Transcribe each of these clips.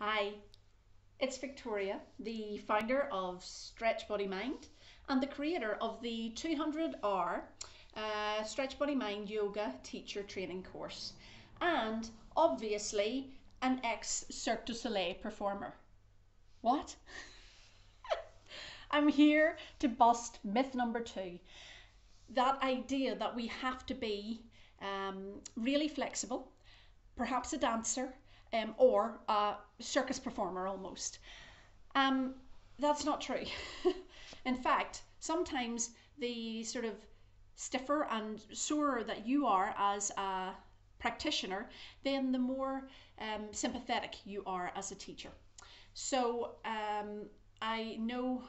Hi, it's Victoria, the founder of Stretch Body Mind and the creator of the 200-hour Stretch Body Mind Yoga Teacher Training course, and obviously an ex Cirque du Soleil performer. What? I'm here to bust myth number two, that idea that we have to be really flexible, perhaps a dancer, or a circus performer almost. Um, that's not true. In fact, sometimes the sort of stiffer and sorer that you are as a practitioner, then the more sympathetic you are as a teacher. So I know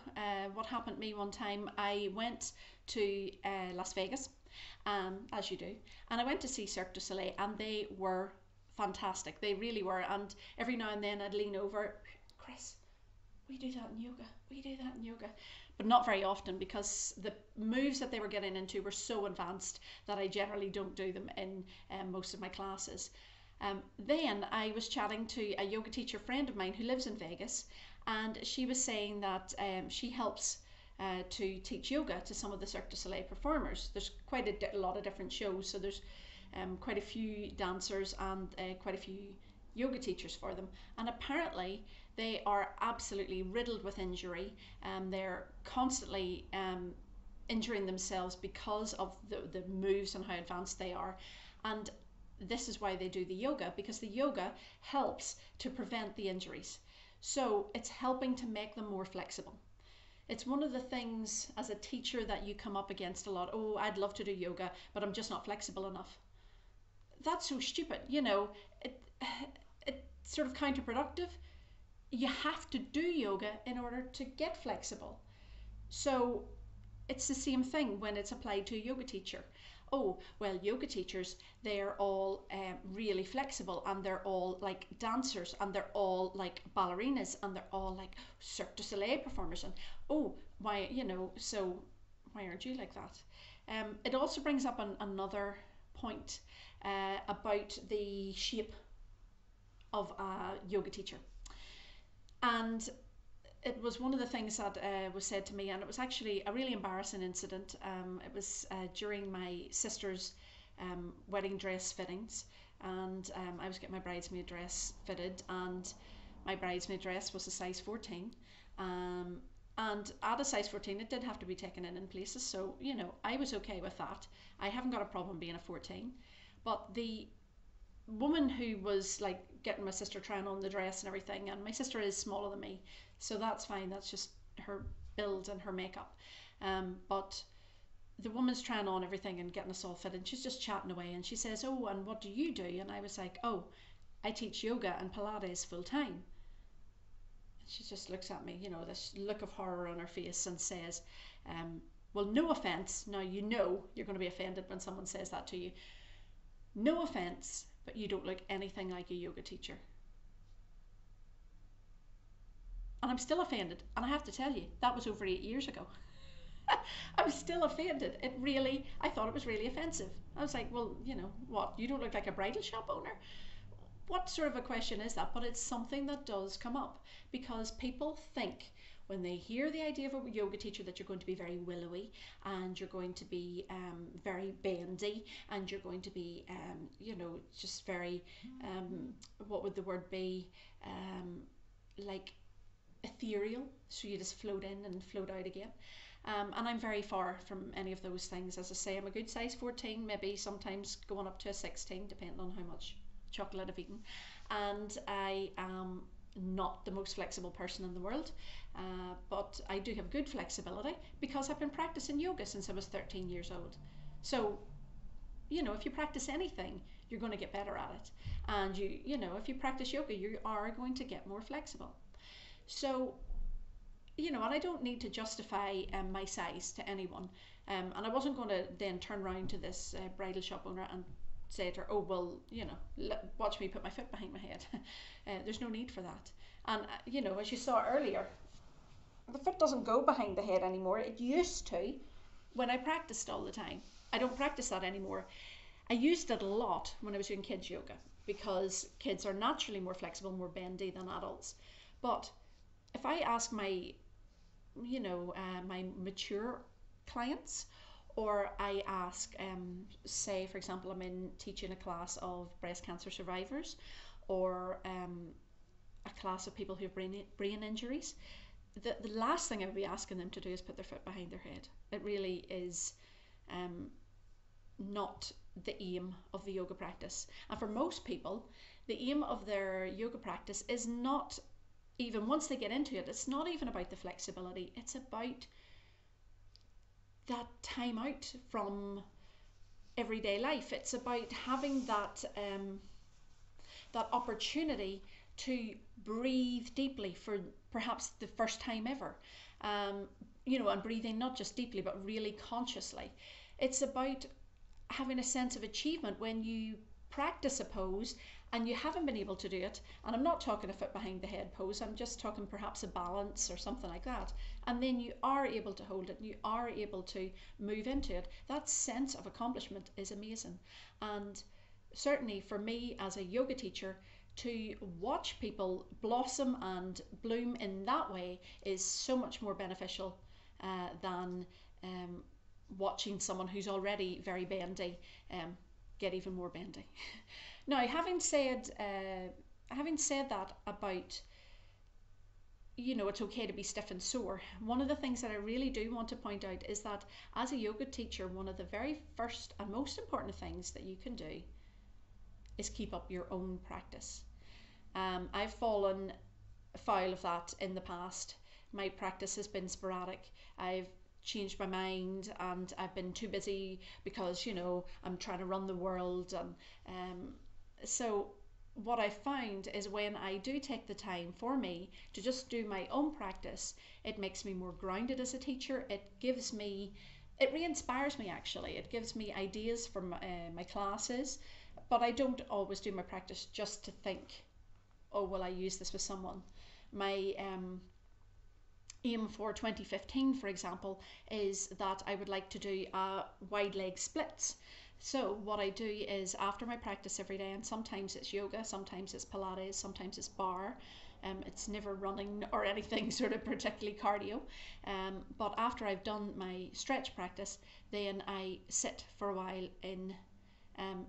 what happened to me one time. I went to Las Vegas, as you do, and I went to see Cirque du Soleil, and they were fantastic. They really were. And every now and then I'd lean over, Chris, we do that in yoga. We do that in yoga. But not very often because the moves that they were getting into were so advanced that I generally don't do them in most of my classes. Then I was chatting to a yoga teacher friend of mine who lives in Vegas, and she was saying that she helps to teach yoga to some of the Cirque du Soleil performers. There's quite a lot of different shows, so there's quite a few dancers and quite a few yoga teachers for them. And apparently, they are absolutely riddled with injury. They're constantly injuring themselves because of the moves and how advanced they are. And this is why they do the yoga, because the yoga helps to prevent the injuries. So it's helping to make them more flexible. It's one of the things as a teacher that you come up against a lot. Oh, I'd love to do yoga, but I'm just not flexible enough. That's so stupid, it, it's sort of counterproductive. You have to do yoga in order to get flexible. So it's the same thing when it's applied to a yoga teacher. Oh, well, yoga teachers, they're all really flexible, and they're all like dancers, and they're all like ballerinas, and they're all like Cirque du Soleil performers. And oh, why, so why aren't you like that? It also brings up another point about the shape of a yoga teacher. And it was one of the things that was said to me, and it was actually a really embarrassing incident. It was during my sister's wedding dress fittings, and I was getting my bridesmaid dress fitted, and my bridesmaid dress was a size 14. And at a size 14, it did have to be taken in places, so I was okay with that. I haven't got a problem being a 14. But the woman who was like getting my sister trying on the dress and everything, and my sister is smaller than me, so that's fine, that's just her build and her makeup. But the woman's trying on everything and getting us all fitted, and she's just chatting away, and she says, oh, and what do you do? And I was like, oh, I teach yoga and Pilates full time. And she just looks at me, this look of horror on her face, and says, well, no offense, now you're going to be offended when someone says that to you. No offense, but you don't look anything like a yoga teacher. And I'm still offended. And I have to tell you, that was over 8 years ago. I'm still offended. I thought it was really offensive. I was like, well, what? You don't look like a bridal shop owner? What sort of a question is that? But it's something that does come up because people think when they hear the idea of a yoga teacher that you're going to be very willowy, and you're going to be very bendy, and you're going to be, just very, what would the word be, like ethereal, so you just float in and float out again. And I'm very far from any of those things. As I say, I'm a good size 14, maybe sometimes going up to a 16, depending on how much chocolate I've eaten. And I am not the most flexible person in the world, but I do have good flexibility because I've been practicing yoga since I was 13 years old. So, if you practice anything, you're going to get better at it. And if you practice yoga, you are going to get more flexible. So, and I don't need to justify my size to anyone. And I wasn't going to then turn around to this bridal shop owner and say to her, oh, well, watch me put my foot behind my head. There's no need for that. And, as you saw earlier, the foot doesn't go behind the head anymore. It used to when I practiced all the time. I don't practice that anymore. I used it a lot when I was doing kids yoga. because kids are naturally more flexible, more bendy than adults. But if I ask my, my mature clients, or I ask, say, for example, I'm in teaching a class of breast cancer survivors, or a class of people who have brain injuries, the last thing I would be asking them to do is put their foot behind their head. It really is not the aim of the yoga practice. And for most people, the aim of their yoga practice is not even, once they get into it, it's not even about the flexibility. It's about that time out from everyday life. It's about having that opportunity to breathe deeply for perhaps the first time ever. And breathing not just deeply but really consciously. It's about having a sense of achievement when you practice a pose and you haven't been able to do it. And I'm not talking a foot behind the head pose, I'm just talking perhaps a balance or something like that. And then you are able to hold it and you are able to move into it. That sense of accomplishment is amazing. And certainly for me as a yoga teacher, to watch people blossom and bloom in that way is so much more beneficial than watching someone who's already very bendy get even more bendy. Now, having said that about, it's okay to be stiff and sore, one of the things that I really do want to point out is that as a yoga teacher, one of the very first and most important things that you can do is keep up your own practice. I've fallen foul of that in the past. My practice has been sporadic. I've changed my mind and I've been too busy because, I'm trying to run the world. And so what I found is when I do take the time for me to just do my own practice, it makes me more grounded as a teacher. It re-inspires me actually. It gives me ideas for my classes, but I don't always do my practice just to think, oh, will I use this with someone? My aim for 2015, for example, is that I would like to do wide leg splits. So what I do is after my practice every day, and sometimes it's yoga, sometimes it's Pilates, sometimes it's bar, it's never running or anything sort of particularly cardio, but after I've done my stretch practice, then I sit for a while in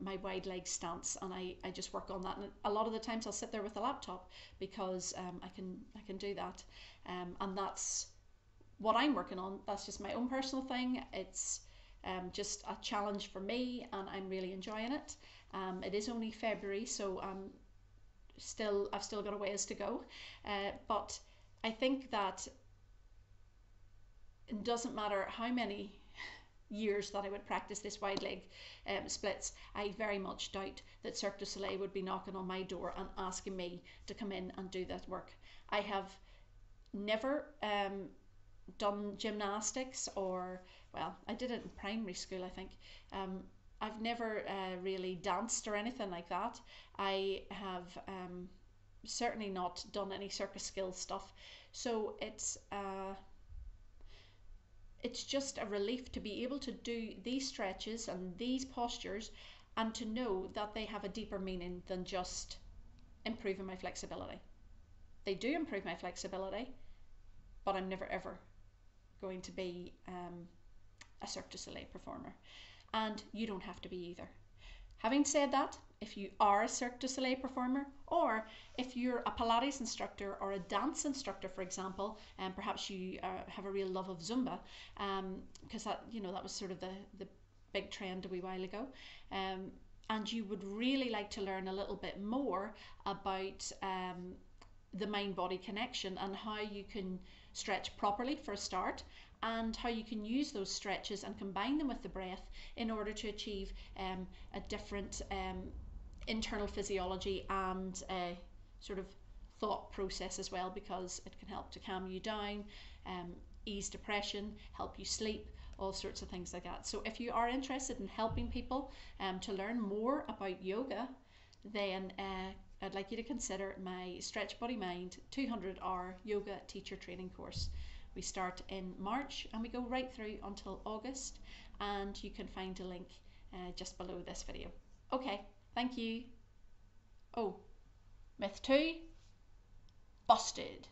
my wide leg stance, and I just work on that. And a lot of the times I'll sit there with a laptop because I can do that, and that's what I'm working on. That's just my own personal thing. It's just a challenge for me, and I'm really enjoying it. It is only February, so I've still got a ways to go, but I think that it doesn't matter how many years that I would practice this wide leg splits, I very much doubt that Cirque du Soleil would be knocking on my door and asking me to come in and do that work. I have never done gymnastics, or, well, I did it in primary school, I think. I've never really danced or anything like that. I have certainly not done any circus skills stuff. So it's just a relief to be able to do these stretches and these postures and to know that they have a deeper meaning than just improving my flexibility. They do improve my flexibility, but I'm never ever going to be a Cirque du Soleil performer. And you don't have to be either. Having said that, if you are a Cirque du Soleil performer, or if you're a Pilates instructor or a dance instructor, for example, and perhaps you have a real love of Zumba, because that was sort of the big trend a wee while ago, and you would really like to learn a little bit more about the mind-body connection and how you can stretch properly for a start, and how you can use those stretches and combine them with the breath in order to achieve a different internal physiology and sort of thought process as well, because it can help to calm you down, ease depression, help you sleep, all sorts of things like that. So if you are interested in helping people to learn more about yoga, then I'd like you to consider my Stretch Body Mind 200-hour yoga teacher training course. We start in March and we go right through until August, and you can find a link just below this video. Okay, thank you. Oh, myth two, busted.